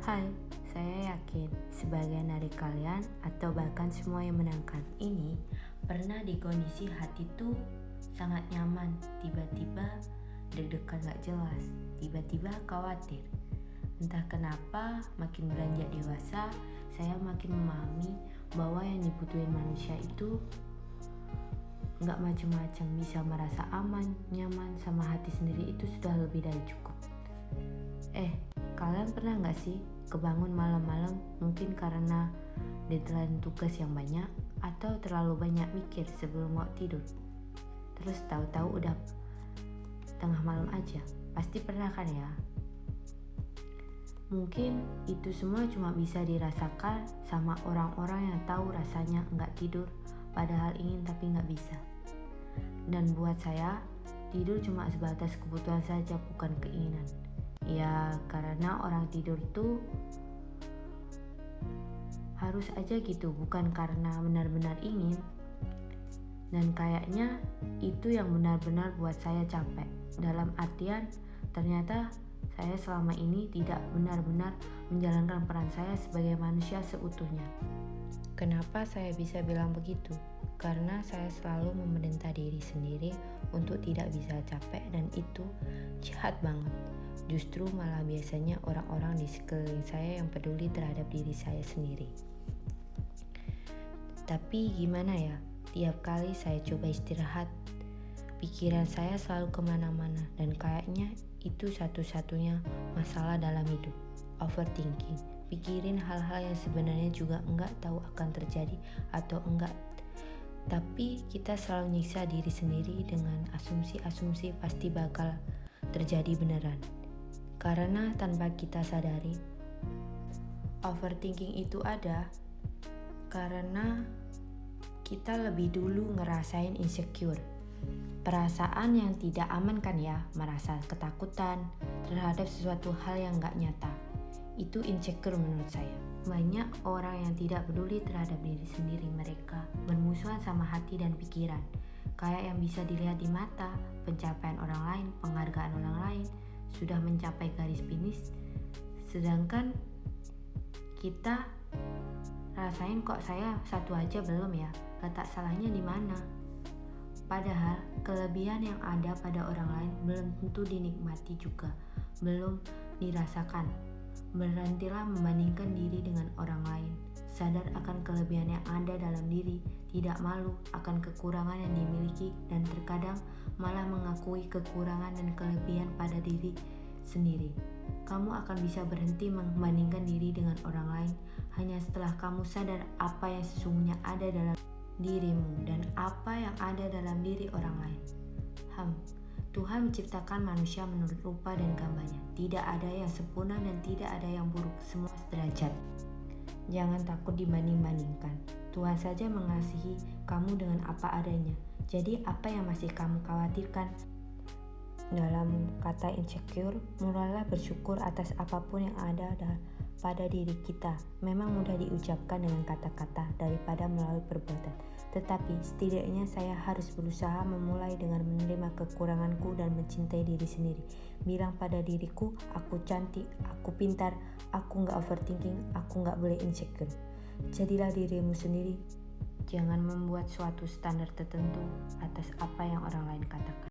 Hai, saya yakin sebagian dari kalian atau bahkan semua yang mendengarkan ini pernah di kondisi hati tuh sangat nyaman, tiba-tiba deg-degan gak jelas, tiba-tiba khawatir. Entah kenapa makin beranjak dewasa, saya makin memahami bahwa yang dibutuhin manusia itu gak macam-macam, bisa merasa aman, nyaman sama hati sendiri itu sudah lebih dari cukup. Kalian pernah gak sih kebangun malam-malam mungkin karena deadline tugas yang banyak atau terlalu banyak mikir sebelum mau tidur? Terus tahu-tahu udah tengah malam aja. Pasti pernah kan ya? Mungkin itu semua cuma bisa dirasakan sama orang-orang yang tahu rasanya nggak tidur padahal ingin tapi nggak bisa. Dan buat saya, tidur cuma sebatas kebutuhan saja, bukan keinginan. Ya, karena orang tidur tuh harus aja gitu, bukan karena benar-benar ingin. Dan kayaknya itu yang benar-benar buat saya capek. Dalam artian, ternyata saya selama ini tidak benar-benar menjalankan peran saya sebagai manusia seutuhnya. Kenapa saya bisa bilang begitu? Karena saya selalu memerintah diri sendiri untuk tidak bisa capek, dan itu jahat banget. Justru malah biasanya orang-orang di sekeliling saya yang peduli terhadap diri saya sendiri. Tapi gimana ya, tiap kali saya coba istirahat, pikiran saya selalu kemana-mana, dan kayaknya itu satu-satunya masalah dalam hidup. Overthinking, pikirin hal-hal yang sebenarnya juga enggak tahu akan terjadi atau enggak. Tapi kita selalu nyiksa diri sendiri dengan asumsi-asumsi pasti bakal terjadi beneran. Karena tanpa kita sadari, overthinking itu ada karena kita lebih dulu ngerasain insecure. Perasaan yang tidak aman kan ya, merasa ketakutan terhadap sesuatu hal yang gak nyata. Itu insecure menurut saya. Banyak orang yang tidak peduli terhadap diri sendiri, mereka bermusuhan sama hati dan pikiran. Kayak yang bisa dilihat di mata, pencapaian orang lain, penghargaan orang lain, sudah mencapai garis finish, sedangkan kita rasain kok saya satu aja belum ya, letak salahnya di mana? Padahal kelebihan yang ada pada orang lain belum tentu dinikmati juga, belum dirasakan. Berhentilah membandingkan diri dengan orang lain. Sadar akan kelebihan yang ada dalam diri, tidak malu akan kekurangan yang dimiliki, dan terkadang malah mengakui kekurangan dan kelebihan pada diri sendiri. Kamu akan bisa berhenti membandingkan diri dengan orang lain hanya setelah kamu sadar apa yang sesungguhnya ada dalam dirimu dan apa yang ada dalam diri orang lain. Tuhan menciptakan manusia menurut rupa dan gambarnya. Tidak ada yang sempurna dan tidak ada yang buruk, semua sederajat. Jangan takut dibanding-bandingkan. Tuhan saja mengasihi kamu dengan apa adanya. Jadi apa yang masih kamu khawatirkan? Dalam kata insecure, mulailah bersyukur atas apapun yang ada pada diri kita. Memang mudah diucapkan dengan kata-kata daripada melalui perbuatan. Tetapi setidaknya saya harus berusaha memulai dengan menerima kekuranganku dan mencintai diri sendiri. Bilang pada diriku, aku cantik, aku pintar, aku gak overthinking, aku gak boleh insecure. Jadilah dirimu sendiri. Jangan membuat suatu standar tertentu atas apa yang orang lain katakan.